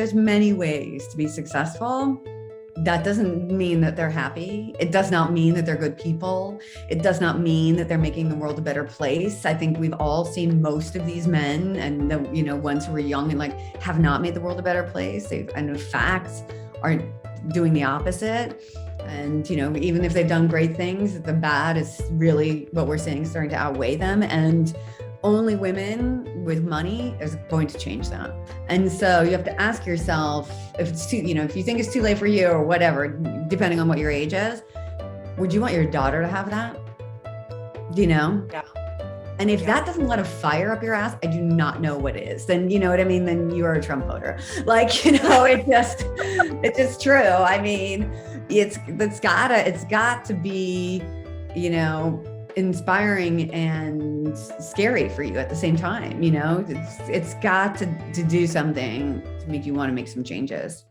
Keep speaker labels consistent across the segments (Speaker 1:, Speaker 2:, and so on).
Speaker 1: there's many ways to be successful. That doesn't mean that they're happy. It does not mean that they're good people. It does not mean that they're making the world a better place. I think we've all seen most of these men and the, ones who were young and have not made the world a better place. And in fact are doing the opposite. And, even if they've done great things, the bad is really what we're seeing starting to outweigh them. And only women with money is going to change that. And so you have to ask yourself if it's too, if you think it's too late for you or whatever, depending on what your age is, would you want your daughter to have that?
Speaker 2: Yeah.
Speaker 1: And if that doesn't let a fire up your ass, I do not know what is. Then, you know what I mean? Then you are a Trump voter. It's just true. I mean, it's got to be, inspiring and scary for you at the same time. It's got to do something to make you want to make some changes.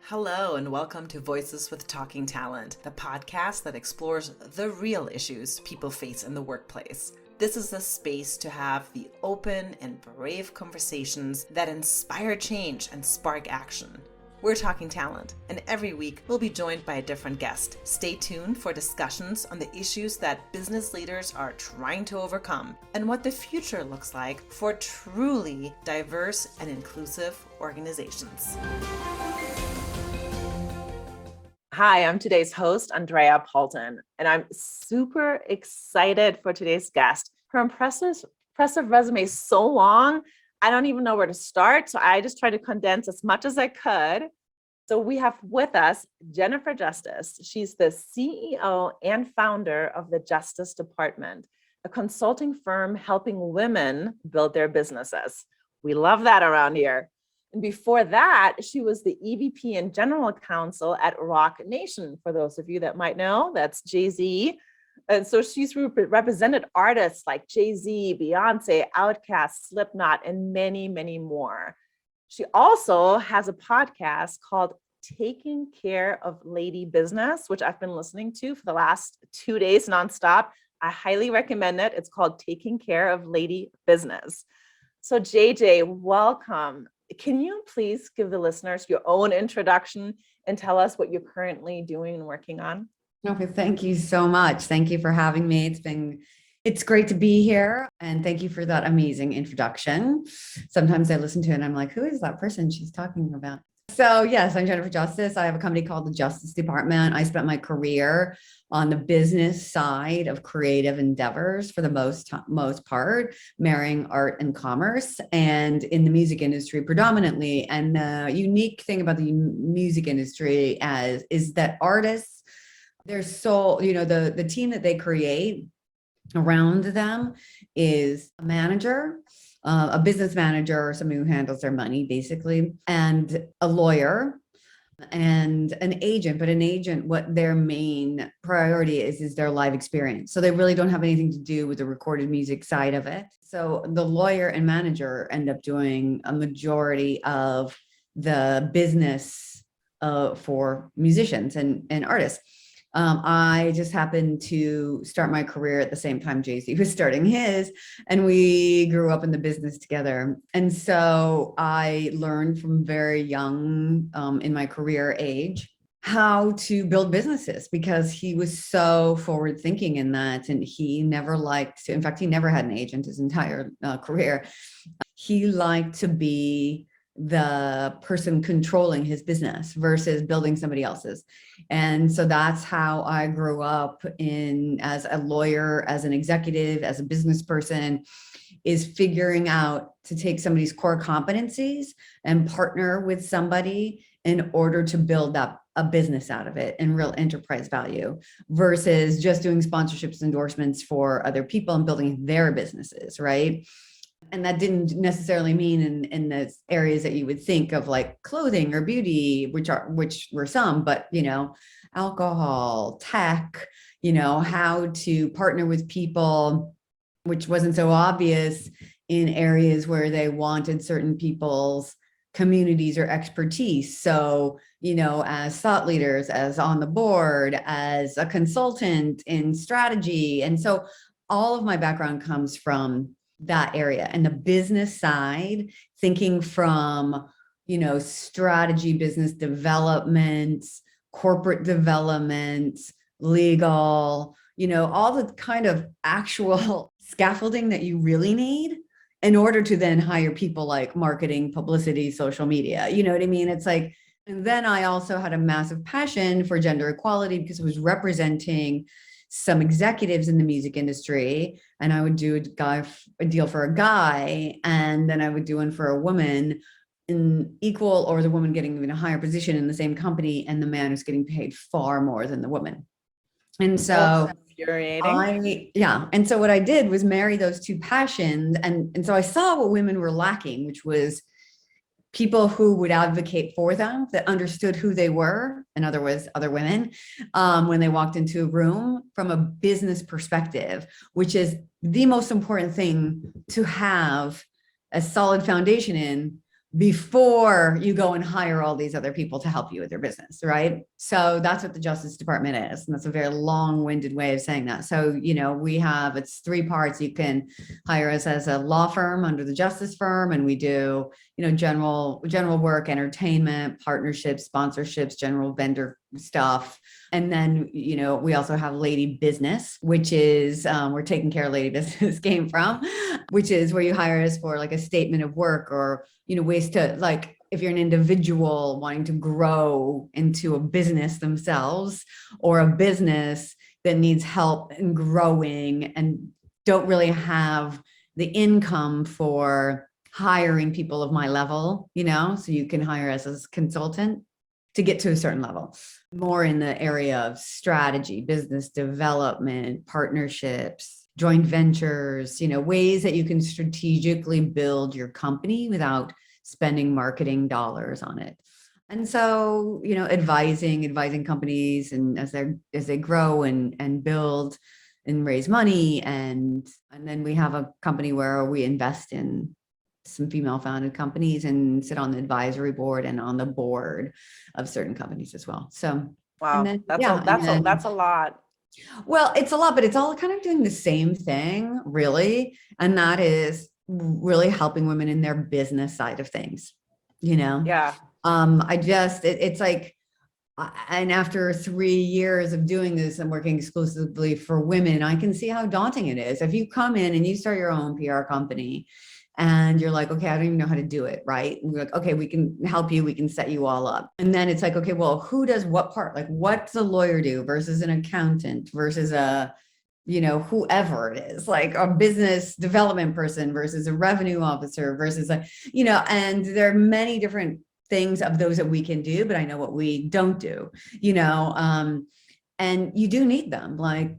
Speaker 2: Hello and welcome to Voices with Talking Talent, the podcast that explores the real issues people face in the workplace. This is a space to have the open and brave conversations that inspire change and spark action. We're Talking Talent, and every week we'll be joined by a different guest. Stay tuned for discussions on the issues that business leaders are trying to overcome and what the future looks like for truly diverse and inclusive organizations. Hi, I'm today's host, Andrea Paulton, and I'm super excited for today's guest. Her impressive resume is so long, I don't even know where to start. So I just tried to condense as much as I could. So we have with us Jennifer Justice. She's the CEO and founder of the Justice Department, a consulting firm helping women build their businesses. We love that around here. And before that, she was the EVP and General Counsel at Resignation. For those of you that might know, that's Jay-Z. And so she's represented artists like Jay-Z, Beyonce, Outkast, Slipknot, and many, many more. She also has a podcast called Taking Care of Lady Business, which I've been listening to for the last 2 days nonstop. I highly recommend it. It's called Taking Care of Lady Business. So JJ, welcome. Can you please give the listeners your own introduction and tell us what you're currently doing and working on?
Speaker 1: Okay, thank you so much. Thank you for having me. It's great to be here. And thank you for that amazing introduction. Sometimes I listen to it and I'm like, who is that person she's talking about? So yes, I'm Jennifer Justice. I have a company called the Justice Department. I spent my career on the business side of creative endeavors for the most part, marrying art and commerce, and in the music industry predominantly. And the unique thing about the music industry is that artists, their soul, the team that they create around them is a manager, a business manager, or somebody who handles their money basically, and a lawyer and an agent. But an agent, what their main priority is their live experience. So they really don't have anything to do with the recorded music side of it. So the lawyer and manager end up doing a majority of the business for musicians and artists. I just happened to start my career at the same time Jay-Z was starting his, and we grew up in the business together. And so I learned from very young in my career age how to build businesses, because he was so forward thinking in that. And he never liked to, in fact, he never had an agent his entire career. He liked to be the person controlling his business versus building somebody else's. And so that's how I grew up as a lawyer, as an executive, as a business person, is figuring out to take somebody's core competencies and partner with somebody in order to build up a business out of it and real enterprise value, versus just doing sponsorships, endorsements for other people and building their businesses, right? And that didn't necessarily mean in the areas that you would think of, like clothing or beauty, which were some, but, alcohol, tech, how to partner with people, which wasn't so obvious in areas where they wanted certain people's communities or expertise. So, as thought leaders, as on the board, as a consultant in strategy. And so all of my background comes from that area, and the business side, thinking from, strategy, business development, corporate development, legal, all the kind of actual scaffolding that you really need in order to then hire people like marketing, publicity, social media. You know what I mean? It's like, and then I also had a massive passion for gender equality because it was representing some executives in the music industry. And I would do a deal for a guy, and then I would do one for a woman in equal, or the woman getting even a higher position in the same company, and the man who's getting paid far more than the woman. And so
Speaker 2: That's infuriating.
Speaker 1: and so what I did was marry those two passions. And so I saw what women were lacking, which was people who would advocate for them, that understood who they were, in other words, other women, when they walked into a room from a business perspective, which is the most important thing to have a solid foundation in before you go and hire all these other people to help you with your business, right? So that's what the Justice Department is. And that's a very long-winded way of saying that. So, it's three parts. You can hire us as a law firm under the justice firm, and we do, general work, entertainment, partnerships, sponsorships, general vendor stuff. And then, we also have Lady Business, which is where Taking Care of Lady Business came from, which is where you hire us for like a statement of work, or, ways to, like, if you're an individual wanting to grow into a business themselves, or a business that needs help in growing and don't really have the income for hiring people of my level, so you can hire us as a consultant to get to a certain level, more in the area of strategy, business development, partnerships, joint ventures, ways that you can strategically build your company without spending marketing dollars on it. And so, advising companies, and as they grow and build and raise money. And then we have a company where we invest in some female founded companies and sit on the advisory board and on the board of certain companies as well. So,
Speaker 2: Wow,
Speaker 1: and then,
Speaker 2: that's a lot.
Speaker 1: Well, it's a lot, but it's all kind of doing the same thing, really. And that is really helping women in their business side of things,
Speaker 2: Yeah.
Speaker 1: It's like, and after 3 years of doing this and working exclusively for women, I can see how daunting it is. If you come in and you start your own PR company and you're like, okay, I don't even know how to do it, right? And we're like, okay, we can help you. We can set you all up. And then it's like, okay, well, who does what part? Like, what's a lawyer do versus an accountant versus a, whoever it is, like a business development person versus a revenue officer versus and there are many different things of those that we can do, but I know what we don't do, and you do need them. Like,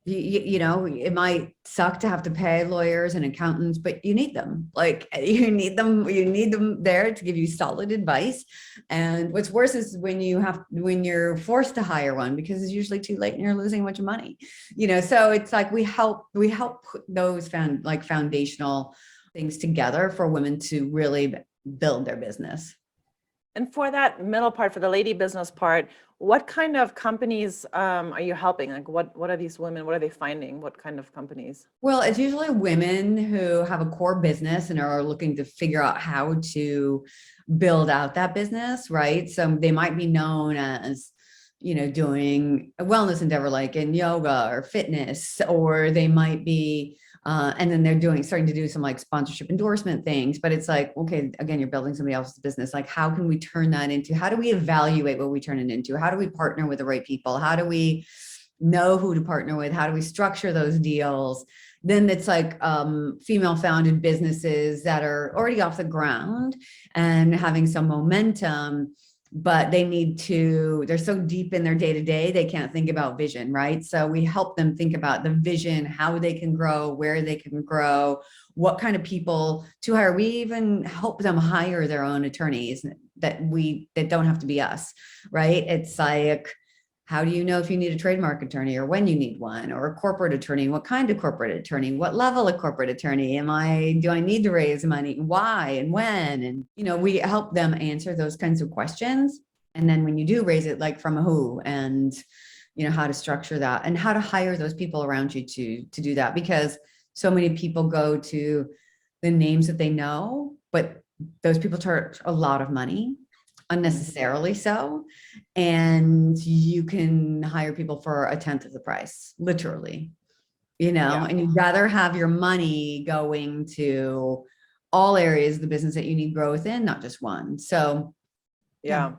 Speaker 1: it might suck to have to pay lawyers and accountants, but you need them. Like, you need them there to give you solid advice. And what's worse is when you're forced to hire one, because it's usually too late and you're losing a bunch of money, so it's like we help put those foundational things together for women to really build their business.
Speaker 2: And for that middle part, for the lady business part, what kind of companies are you helping? Like, what are these women? What are they finding? What kind of companies?
Speaker 1: Well, it's usually women who have a core business and are looking to figure out how to build out that business, right? So they might be known as, doing a wellness endeavor like in yoga or fitness, or they might be and then they're starting to do some like sponsorship endorsement things. But it's like, okay, again, you're building somebody else's business. Like, how can we turn that into, how do we evaluate what we turn it into? How do we partner with the right people? How do we know who to partner with? How do we structure those deals? Then it's like female founded businesses that are already off the ground and having some momentum, but they're so deep in their day-to-day, they can't think about vision, right? So we help them think about the vision, how they can grow, where they can grow, what kind of people to hire. We even help them hire their own attorneys that don't have to be us, right? It's like, how do you know if you need a trademark attorney or when you need one, or a corporate attorney? What kind of corporate attorney? What level of corporate attorney? Do I need to raise money? Why and when? And, we help them answer those kinds of questions. And then when you do raise it, like, from a who, and, how to structure that and how to hire those people around you to do that. Because so many people go to the names that they know, but those people charge a lot of money, unnecessarily so. And you can hire people for a tenth of the price, literally,
Speaker 2: Yeah.
Speaker 1: and you'd rather have your money going to all areas of the business that you need growth in, not just one. So,
Speaker 2: Yeah.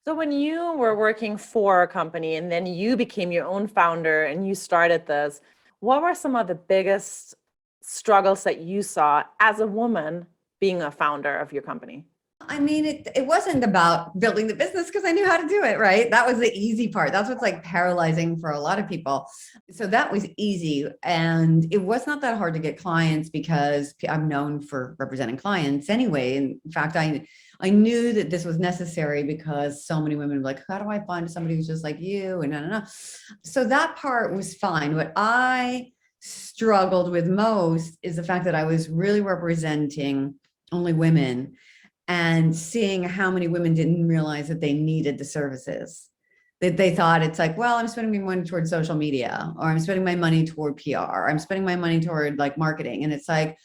Speaker 2: So when you were working for a company and then you became your own founder and you started this, what were some of the biggest struggles that you saw as a woman being a founder of your company?
Speaker 1: I mean, it wasn't about building the business because I knew how to do it, right? That was the easy part. That's what's like paralyzing for a lot of people. So that was easy. And it was not that hard to get clients because I'm known for representing clients anyway. And in fact, I knew that this was necessary because so many women were like, how do I find somebody who's just like you? And no. So that part was fine. What I struggled with most is the fact that I was really representing only women and seeing how many women didn't realize that they needed the services, that they thought it's like, well, I'm spending my money toward social media, or I'm spending my money toward PR, I'm spending my money toward like marketing. And it's like,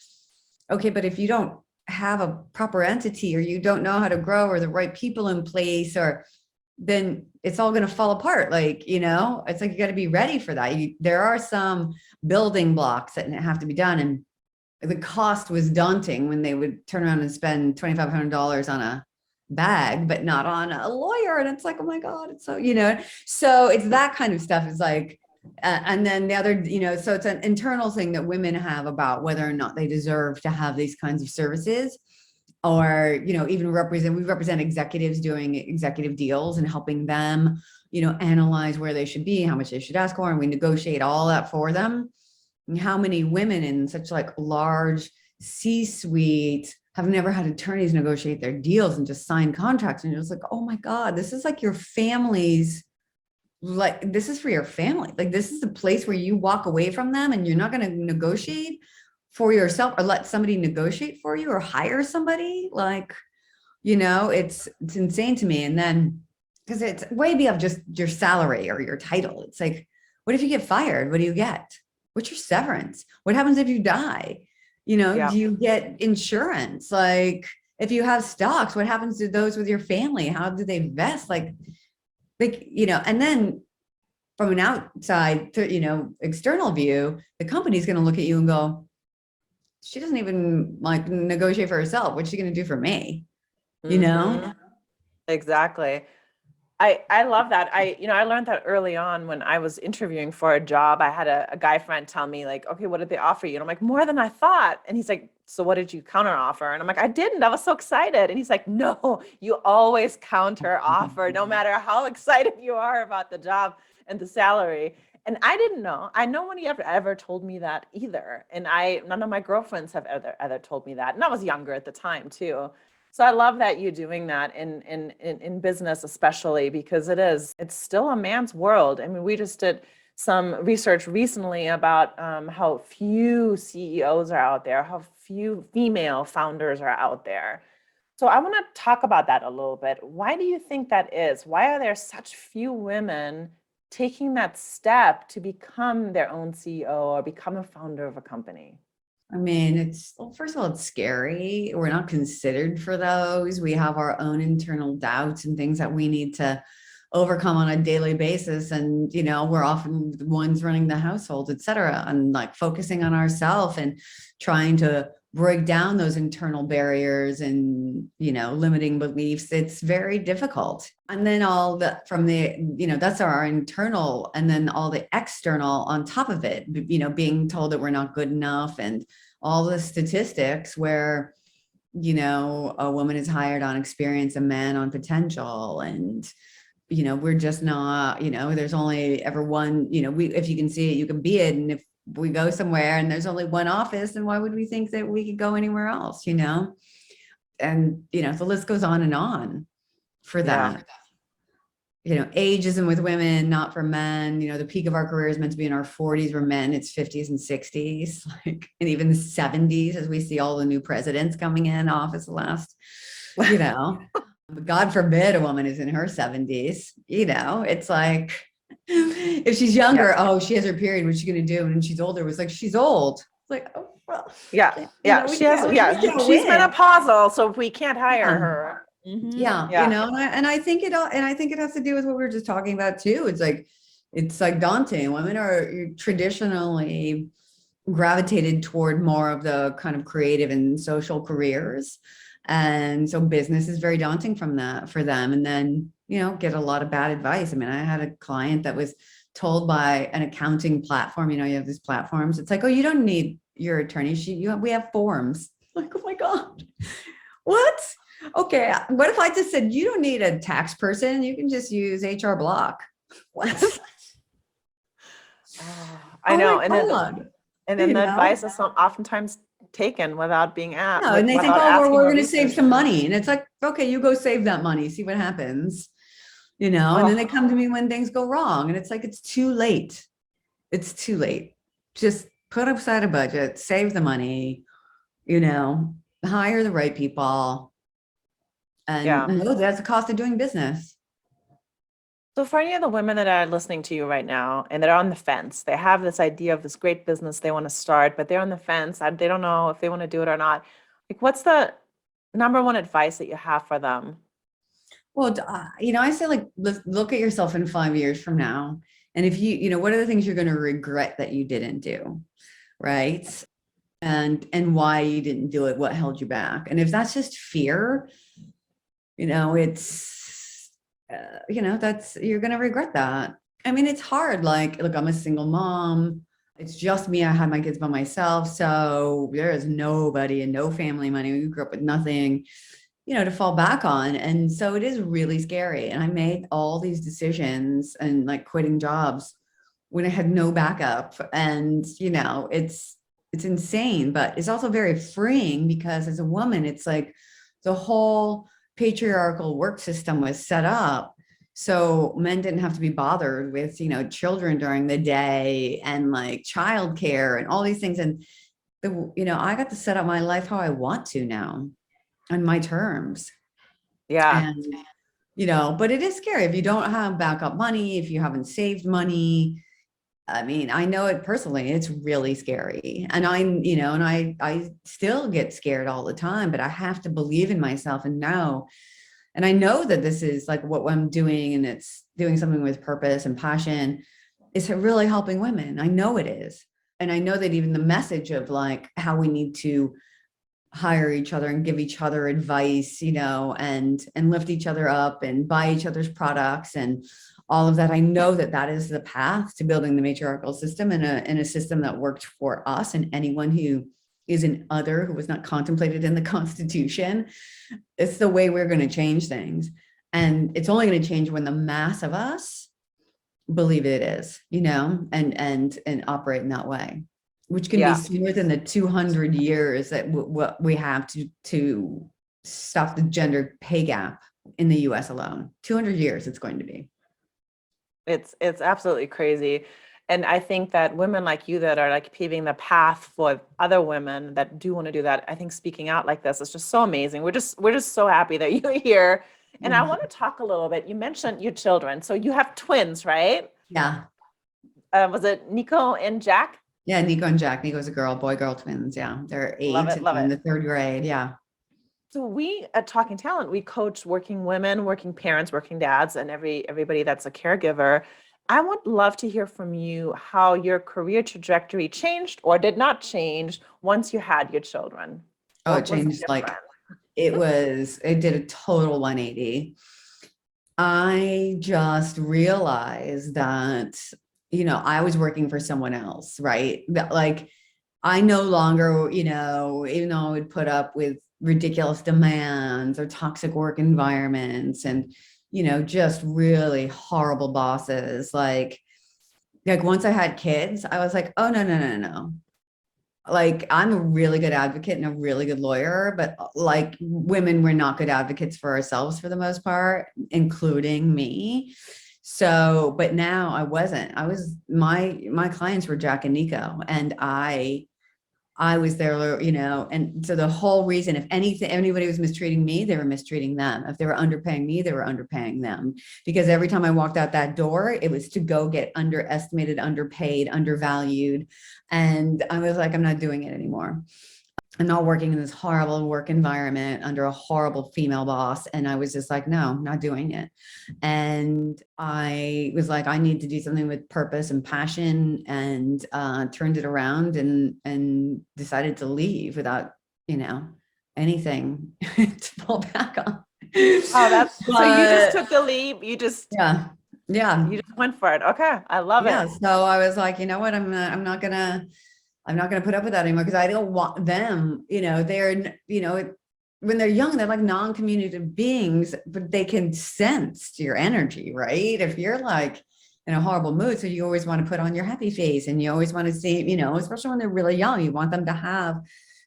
Speaker 1: okay, but if you don't have a proper entity, or you don't know how to grow, or the right people in place, or then it's all going to fall apart. Like, it's like, you got to be ready for that. There are some building blocks that have to be done. And the cost was daunting when they would turn around and spend $2,500 on a bag, but not on a lawyer. And it's like, oh my God, it's so it's that kind of stuff is like, and then the other, so it's an internal thing that women have about whether or not they deserve to have these kinds of services, or, even we represent executives doing executive deals and helping them, analyze where they should be, how much they should ask for, and we negotiate all that for them. How many women in such like large C-suite have never had attorneys negotiate their deals and just sign contracts, and you're just like, oh my God, this is like your family's, like, this is for your family. Like, this is the place where you walk away from them and you're not going to negotiate for yourself, or let somebody negotiate for you, or hire somebody. Like, it's insane to me. And then, because it's way beyond just your salary or your title. It's like, what if you get fired? What do you get? What's your severance? What happens if you die?
Speaker 2: Yeah.
Speaker 1: Do you get insurance? Like, if you have stocks, what happens to those with your family? How do they vest? Like, and then from an outside, external view, the company's going to look at you and go, she doesn't even like negotiate for herself. What's she going to do for me?
Speaker 2: Mhm. Exactly. I love that. I learned that early on when I was interviewing for a job. I had a guy friend tell me like, okay, what did they offer you? And I'm like, more than I thought. And he's like, so what did you counter offer? And I'm like, I didn't. I was so excited. And he's like, no, you always counter offer, no matter how excited you are about the job and the salary. And I didn't know. I know one ever told me that either. And none of my girlfriends have ever told me that. And I was younger at the time too. So I love that you're doing that in business, especially because it's still a man's world. I mean, we just did some research recently about how few CEOs are out there, how few female founders are out there. So I want to talk about that a little bit. Why do you think that is? Why are there such few women taking that step to become their own CEO or become a founder of a company?
Speaker 1: I mean, well, first of all, it's scary. We're not considered for those. We have our own internal doubts and things that we need to overcome on a daily basis. And, we're often the ones running the household, et cetera, and like focusing on ourselves and trying to break down those internal barriers and, limiting beliefs. It's very difficult. And then all the, from the, that's our internal, and then all the external on top of it, being told that we're not good enough, and all the statistics where, a woman is hired on experience, a man on potential. And, we're just not, there's only ever one, if you can see it, you can be it. And if we go somewhere and there's only one office, then why would we think that we could go anywhere else, And, the list goes on and on for that. Ageism with women, not for men. The peak of our career is meant to be in our 40s. We're men, it's 50s and 60s, like, and even the 70s, as we see all the new presidents coming in office last, but God forbid a woman is in her 70s. It's like, if she's younger, oh, she has her period, what's she going to do? And when she's older, it was like, she's old. like, oh, well,
Speaker 2: Yeah. Yeah.
Speaker 1: we
Speaker 2: She has,
Speaker 1: can't, we
Speaker 2: yeah.
Speaker 1: can't
Speaker 2: She's
Speaker 1: win.
Speaker 2: menopausal, so we can't hire
Speaker 1: Yeah.
Speaker 2: her.
Speaker 1: Yeah,
Speaker 2: Yeah.
Speaker 1: and I think it has to do with what we were just talking about too. It's like daunting. Women are traditionally gravitated toward more of the kind of creative and social careers. And so business is very daunting from that for them. And then, get a lot of bad advice. I mean, I had a client that was told by an accounting platform, you have these platforms. It's like, oh, you don't need your attorney sheet. We have forms. Like, oh my God, what? Okay, what if I just said you don't need a tax person? You can just use HR Block. What?
Speaker 2: I
Speaker 1: Oh my
Speaker 2: know.
Speaker 1: God.
Speaker 2: And then the advice is oftentimes taken without being asked.
Speaker 1: No, and they think,
Speaker 2: without
Speaker 1: oh,
Speaker 2: asking
Speaker 1: we're
Speaker 2: or
Speaker 1: going to save some
Speaker 2: researching.
Speaker 1: money. And it's like, okay, you go save that money, see what happens, and then they come to me when things go wrong. And it's like, it's too late. It's too late. Just put aside a budget, save the money, hire the right people, and know that's the cost of doing business.
Speaker 2: So for any of the women that are listening to you right now and they're on the fence, they have this idea of this great business they want to start, but they're on the fence and they don't know if they want to do it or not. Like, what's the number one advice that you have for them?
Speaker 1: Well, I say, like, look at yourself in 5 years from now. And if what are the things you're going to regret that you didn't do? Right. And why you didn't do it, what held you back? And if that's just fear, it's, that's, you're going to regret that. I mean, it's hard. Like, look, I'm a single mom. It's just me. I had my kids by myself. So there is nobody and no family money. We grew up with nothing, to fall back on. And so it is really scary. And I made all these decisions and like quitting jobs when I had no backup. And, it's insane, but it's also very freeing because as a woman, it's like the whole patriarchal work system was set up. So men didn't have to be bothered with, children during the day and like childcare and all these things. And I got to set up my life how I want to now on my terms.
Speaker 2: Yeah.
Speaker 1: And, but it is scary if you don't have backup money, if you haven't saved money. I mean, I know it personally, it's really scary. And I still get scared all the time, but I have to believe in myself and know. And I know that this is like what I'm doing and it's doing something with purpose and passion. It's really helping women. I know it is. And I know that even the message of like how we need to hire each other and give each other advice, and lift each other up and buy each other's products and all of that. I know that that is the path to building the matriarchal system in a system that worked for us and anyone who is an other who was not contemplated in the Constitution. It's the way we're going to change things. And it's only going to change when the mass of us believe it is, and operate in that way, which can be sooner than the 200 years that what we have to stop the gender pay gap in the US alone. 200 years it's going to be.
Speaker 2: It's absolutely crazy. And I think that women like you that are like paving the path for other women that do want to do that, I think speaking out like this is just so amazing. We're just so happy that you're here. And I want to talk a little bit. You mentioned your children. So you have twins, right?
Speaker 1: Yeah.
Speaker 2: Was it Nico and Jack?
Speaker 1: Yeah, Nico and Jack. Nico's a girl twins. Yeah. They're 8 and in the 3rd grade. Yeah.
Speaker 2: So we at Talking Talent, we coach working women, working parents, working dads, and everybody that's a caregiver. I would love to hear from you how your career trajectory changed or did not change once you had your children.
Speaker 1: Oh, it changed. Like it did a total 180. I just realized that, I was working for someone else, right? That like, I no longer, even though I would put up with ridiculous demands or toxic work environments and, just really horrible bosses. Like once I had kids, I was like, oh, no. Like I'm a really good advocate and a really good lawyer, but like women, we're not good advocates for ourselves for the most part, including me. So, but now I was my clients were Jack and Nico, and I I was there, and so the whole reason, if anybody was mistreating me, they were mistreating them. If they were underpaying me, they were underpaying them. Because every time I walked out that door, it was to go get underestimated, underpaid, undervalued. And I was like, I'm not doing it anymore. I'm not working in this horrible work environment under a horrible female boss. And I was just like, no, not doing it. And I was like, I need to do something with purpose and passion, and turned it around and decided to leave without, anything to fall back on.
Speaker 2: Oh, that's so you just
Speaker 1: But
Speaker 2: took the leap. You just
Speaker 1: yeah, yeah,
Speaker 2: you just went for it. Okay. I love
Speaker 1: yeah.
Speaker 2: it.
Speaker 1: So I was like, you know what? I'm not going to put up with that anymore, because I don't want them, when they're young, they're like non-communicative beings, but they can sense your energy, right? If you're like in a horrible mood, so you always want to put on your happy face, and you always want to see, especially when they're really young, you want them to have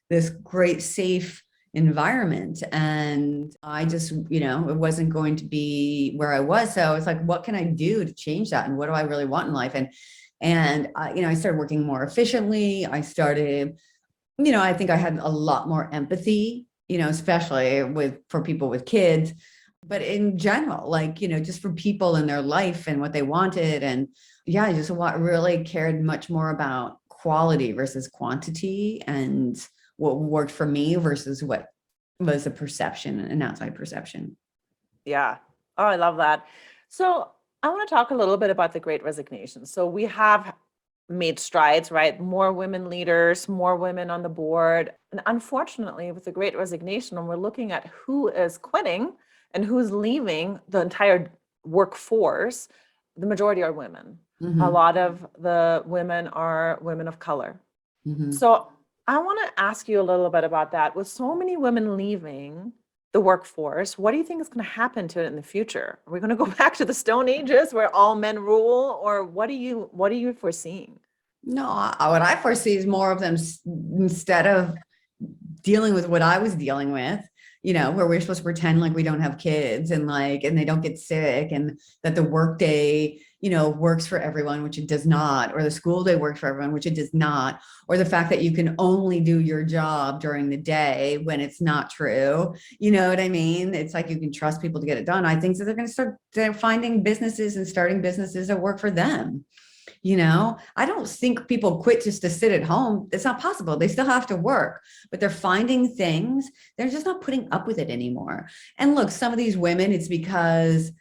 Speaker 1: this great, safe environment. And I just, it wasn't going to be where I was. So I was like, what can I do to change that? And what do I really want in life? And I started working more efficiently. I started, I think I had a lot more empathy, especially for people with kids, but in general, like, just for people in their life and what they wanted. And yeah, I just really cared much more about quality versus quantity, and what worked for me versus what was a perception, an outside perception.
Speaker 2: Yeah. Oh, I love that. So I want to talk a little bit about the Great Resignation. So we have made strides, right? More women leaders, more women on the board. And unfortunately, with the Great Resignation, when we're looking at who is quitting and who's leaving the entire workforce, the majority are women. A lot of the women are women of color. So I want to ask you a little bit about that. With so many women leaving the workforce, what do you think is going to happen to it in the future? Are we going to go back to the Stone Ages where all men rule, or what are you foreseeing?
Speaker 1: No, what I foresee is more of them, instead of dealing with what I was dealing with, where we're supposed to pretend like we don't have kids, and they don't get sick, and that the workday, works for everyone, which it does not, or the school day works for everyone, which it does not, or the fact that you can only do your job during the day, when it's not true. You know what I mean? It's like you can trust people to get it done. I think that they're going to start finding businesses and starting businesses that work for them. I don't think people quit just to sit at home. It's not possible. They still have to work, but they're finding things. They're just not putting up with it anymore. And look, some of these women, it's because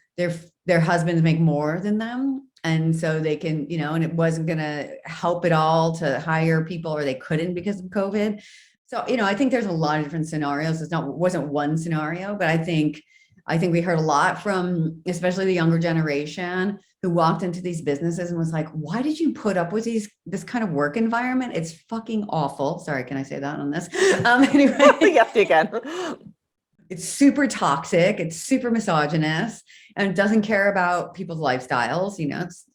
Speaker 1: their husbands make more than them. And so they can, and it wasn't going to help at all to hire people, or they couldn't because of COVID. So, I think there's a lot of different scenarios. It wasn't one scenario, but I think we heard a lot from, especially the younger generation, who walked into these businesses and was like, why did you put up with this kind of work environment? It's fucking awful. Sorry, can I say that on this? Anyway,
Speaker 2: Yes, you can.
Speaker 1: it's super toxic. It's super misogynist, and it doesn't care about people's lifestyles.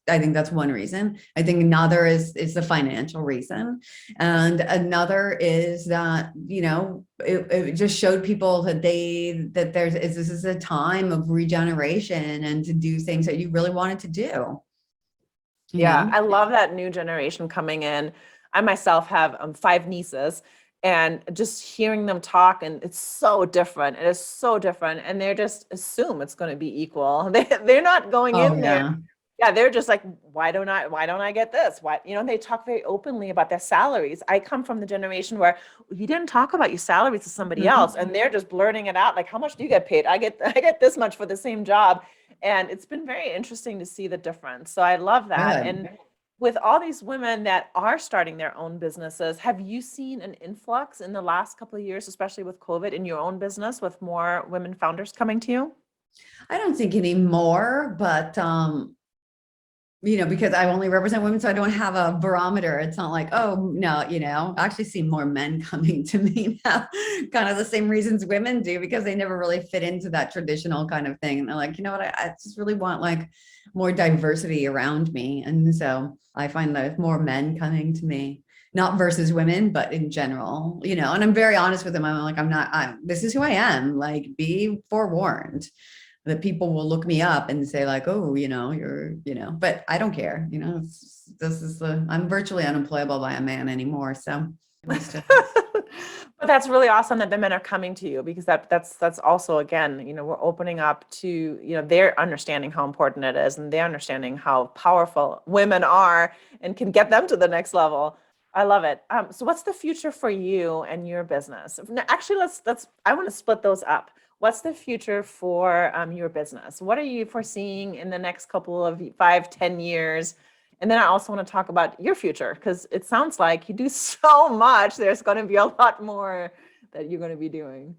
Speaker 1: I think that's one reason. I think another is the financial reason. And another is that, it just showed people that this is a time of regeneration, and to do things that you really wanted to do.
Speaker 2: Yeah, I love that new generation coming in. I myself have 5 nieces, and just hearing them talk, and it's so different. It is so different, and they just assume it's going to be equal. They're not going
Speaker 1: Oh,
Speaker 2: in
Speaker 1: yeah.
Speaker 2: there. Yeah, they're just like, why don't I get this? Why, they talk very openly about their salaries. I come from the generation where you didn't talk about your salaries to somebody else, and they're just blurting it out. Like, how much do you get paid? I get this much for the same job. And it's been very interesting to see the difference. So I love that.
Speaker 1: Good.
Speaker 2: And with all these women that are starting their own businesses, have you seen an influx in the last couple of years, especially with COVID, in your own business, with more women founders coming to you?
Speaker 1: I don't think anymore, but because I only represent women, so I don't have a barometer. It's not like, oh, no, I actually see more men coming to me now, kind of the same reasons women do, because they never really fit into that traditional kind of thing. And they're like, you know what, I just really want like more diversity around me. And so I find that more men coming to me, not versus women, but in general, and I'm very honest with them. I'm like, this is who I am. Like, be forewarned that people will look me up and say like, oh, but I don't care. I'm virtually unemployable by a man anymore. So
Speaker 2: But that's really awesome that the men are coming to you, because that's also, again, we're opening up to, they're understanding how important it is, and they're understanding how powerful women are and can get them to the next level. I love it. So what's the future for you and your business? No, actually, let's I want to split those up. What's the future for your business? What are you foreseeing in the next couple of 5, 10 years? And then I also want to talk about your future, because it sounds like you do so much. There's going to be a lot more that you're going to be doing.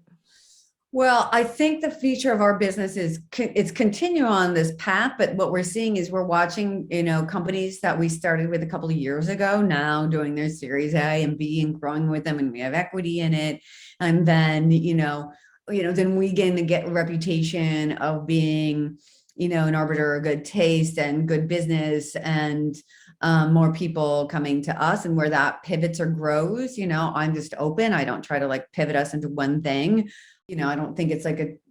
Speaker 1: Well, I think the future of our business is it's continue on this path, but what we're seeing is we're watching, companies that we started with a couple of years ago now doing their Series A and B and growing with them, and we have equity in it. And then, then we gain the reputation of being, an arbiter of good taste and good business, and more people coming to us. And where that pivots or grows, I'm just open. I don't try to like pivot us into one thing. I don't think it's like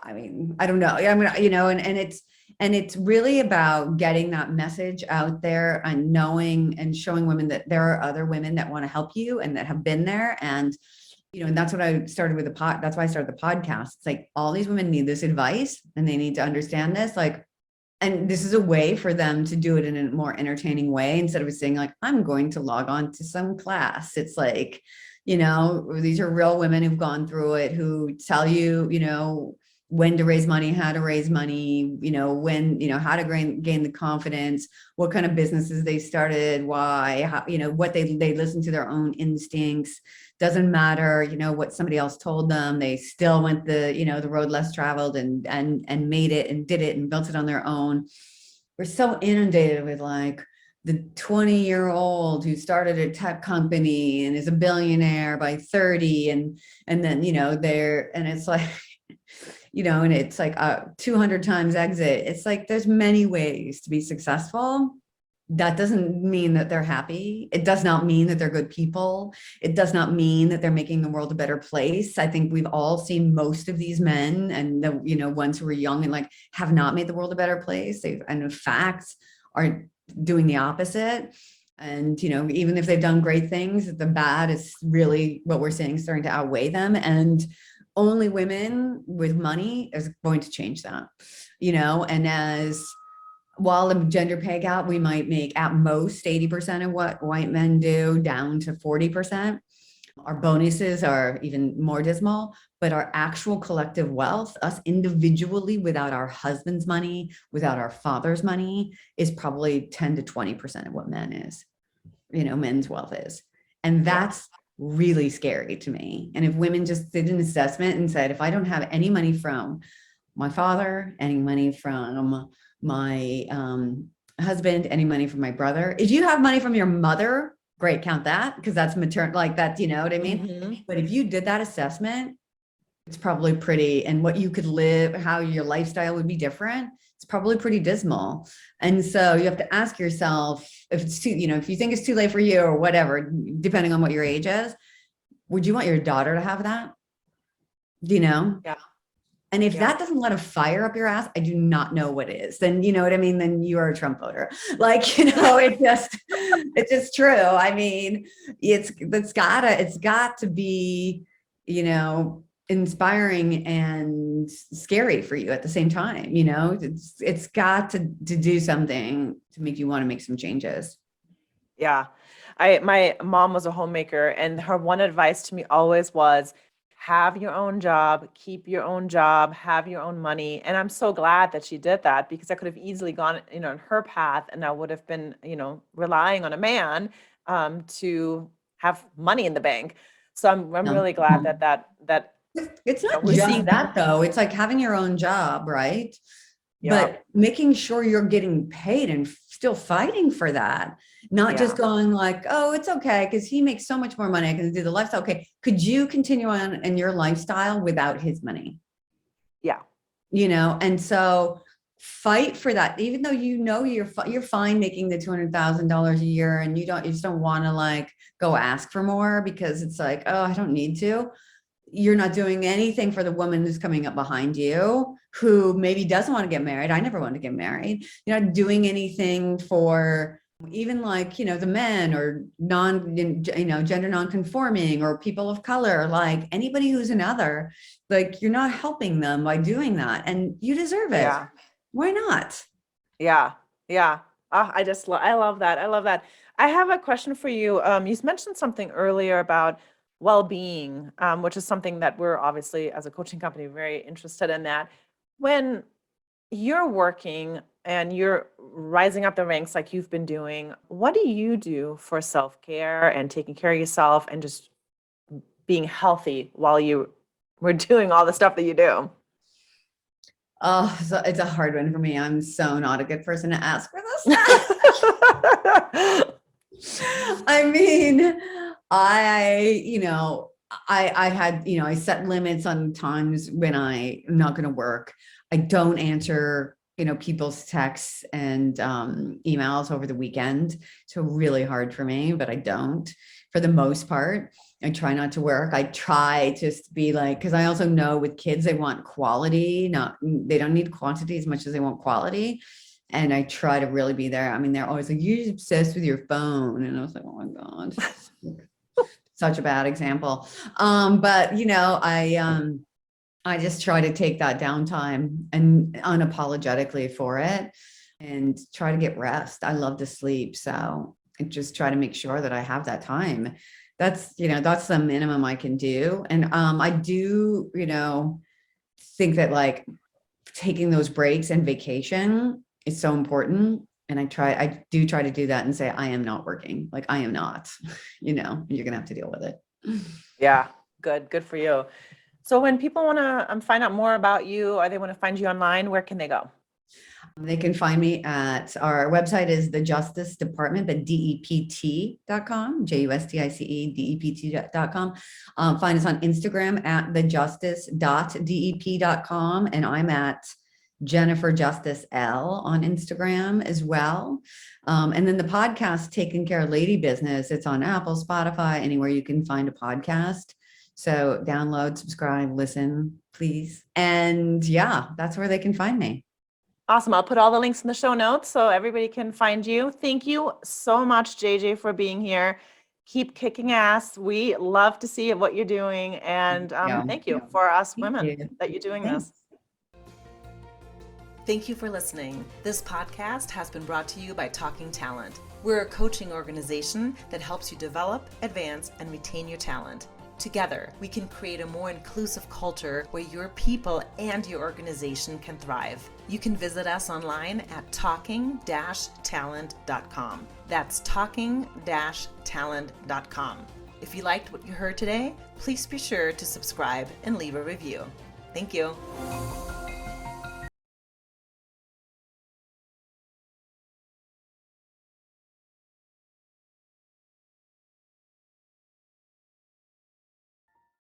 Speaker 1: I don't know. I mean, and it's really about getting that message out there and knowing and showing women that there are other women that want to help you and that have been there. And, and that's what I started with that's why I started the podcast. It's like, all these women need this advice and they need to understand this. Like, and this is a way for them to do it in a more entertaining way, instead of saying like, I'm going to log on to some class. It's like, these are real women who've gone through it, who tell you, when to raise money, how to raise money, when, how to gain the confidence, what kind of businesses they started, why, how, what they listen to their own instincts. Doesn't matter, what somebody else told them. They still went the road less traveled and made it and did it and built it on their own. We're so inundated with like the 20-year-old who started a tech company and is a billionaire by 30, and then and it's like and it's like 200 times exit. It's like there's many ways to be successful. That doesn't mean that they're happy. It does not mean that they're good people. It does not mean that they're making the world a better place. I think we've all seen most of these men, and the ones who are young and like have not made the world a better place. They've, and in fact, are doing the opposite. And even if they've done great things, the bad is really what we're seeing starting to outweigh them. And only women with money is going to change that. And while the gender pay gap, we might make at most 80% of what white men do, down to 40%. Our bonuses are even more dismal, but our actual collective wealth, us individually, without our husband's money, without our father's money, is probably 10 to 20% of what men's wealth is. And that's really scary to me. And if women just did an assessment and said, if I don't have any money from my father, any money from my husband, any money from my brother, if you have money from your mother, great, count that, because that's maternal, like that's, you know what I mean? Mm-hmm. But if you did that assessment, it's probably pretty, and what you could live, how your lifestyle would be different, it's probably pretty dismal. And so you have to ask yourself, if it's too, if you think it's too late for you or whatever, depending on what your age is, would you want your daughter to have that?
Speaker 2: Yeah.
Speaker 1: And if that doesn't let a fire up your ass, I do not know what is. Then, you know what I mean? Then you are a Trump voter. Like, it's just true. I mean, it's got to be, inspiring and scary for you at the same time. It's got to do something to make you want to make some changes.
Speaker 2: Yeah. My mom was a homemaker, and her one advice to me always was, have your own job, keep your own job, have your own money. And I'm so glad that she did that, because I could have easily gone, in her path, and I would have been, relying on a man to have money in the bank. So I'm really glad that
Speaker 1: it's not just that though. It's like having your own job, right?
Speaker 2: Yeah.
Speaker 1: But making sure you're getting paid and still fighting for that, not just going like, oh, it's okay, because he makes so much more money, I can do the lifestyle. Okay, could you continue on in your lifestyle without his money?
Speaker 2: Yeah.
Speaker 1: And so fight for that, even though you're fine making the $200,000 a year, and you just don't want to like go ask for more, because it's like, oh, I don't need to. You're not doing anything for the woman who's coming up behind you, who maybe doesn't want to get married. I never wanted to get married. You're not doing anything for even like, the men or gender non-conforming or people of color, like anybody who's another, like you're not helping them by doing that, and you deserve it.
Speaker 2: Yeah.
Speaker 1: Why not?
Speaker 2: Yeah. Yeah. Oh, I love that. I love that. I have a question for you. You mentioned something earlier about well-being, which is something that we're obviously as a coaching company very interested in that. When you're working and you're rising up the ranks like you've been doing, what do you do for self-care and taking care of yourself and just being healthy while you were doing all the stuff that you do?
Speaker 1: Oh, so it's a hard one for me. I'm so not a good person to ask for this. I mean, I had, I set limits on times when I'm not going to work. I don't answer, people's texts and emails over the weekend. So really hard for me, but I don't for the most part. I try not to work. I try just to be like, because I also know with kids, they want quality, they don't need quantity as much as they want quality. And I try to really be there. I mean, they're always like, you're obsessed with your phone. And I was like, oh my God, such a bad example. But I just try to take that downtime and unapologetically for it and try to get rest. I love to sleep. So I just try to make sure that I have that time. That's the minimum I can do. And I do, think that like taking those breaks and vacation is so important. And I do try to do that and say, I am not working. Like I am not, you're going to have to deal with it.
Speaker 2: Yeah, good for you. So when people want to find out more about you or they want to find you online, where can they go?
Speaker 1: They can find me at our website is the Justice Department, the DEPT.com, JUSTICE, DEPT.com. Find us on Instagram at thejustice.dep.com. And I'm at Jennifer Justice L on Instagram as well. And then the podcast, Taking Care of Lady Business, it's on Apple, Spotify, anywhere you can find a podcast. So download, subscribe, listen, please. And yeah, that's where they can find me.
Speaker 2: Awesome. I'll put all the links in the show notes so everybody can find you. Thank you so much, JJ, for being here. Keep kicking ass. We love to see what you're doing. And thank you for us women that you're doing this. Thank you for listening. This podcast has been brought to you by Talking Talent. We're a coaching organization that helps you develop, advance, and retain your talent. Together, we can create a more inclusive culture where your people and your organization can thrive. You can visit us online at talking-talent.com. That's talking-talent.com. If you liked what you heard today, please be sure to subscribe and leave a review. Thank you.